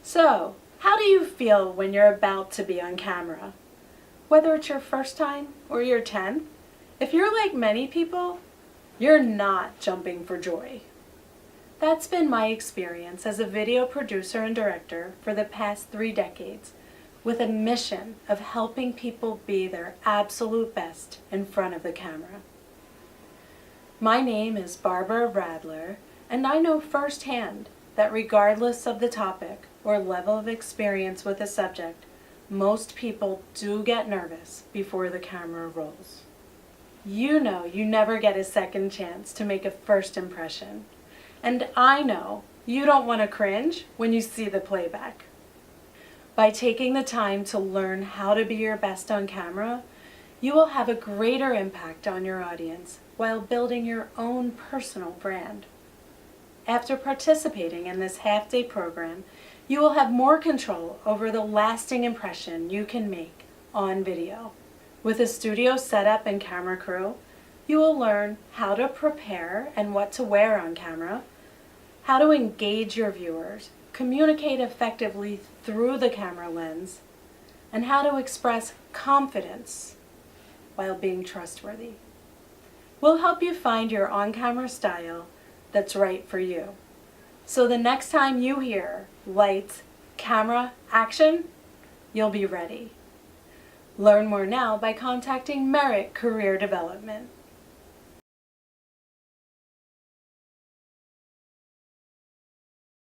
So, how do you feel when you're about to be on camera? Whether it's your first time or your 10th, if you're like many people, you're not jumping for joy. That's been my experience as a video producer and director for the past 3 decades, with a mission of helping people be their absolute best in front of the camera. My name is Barbara Radler, and I know firsthand that regardless of the topic or level of experience with a subject, most people do get nervous before the camera rolls. You know you never get a second chance to make a first impression, and I know you don't want to cringe when you see the playback. By taking the time to learn how to be your best on camera, you will have a greater impact on your audience while building your own personal brand. After participating in this half-day program, you will have more control over the lasting impression you can make on video. With a studio setup and camera crew, you will learn how to prepare and what to wear on camera, how to engage your viewers, communicate effectively through the camera lens, and how to express confidence while being trustworthy. We'll help you find your on-camera style that's right for you. So the next time you hear lights, camera, action, you'll be ready. Learn more now by contacting Merit Career Development.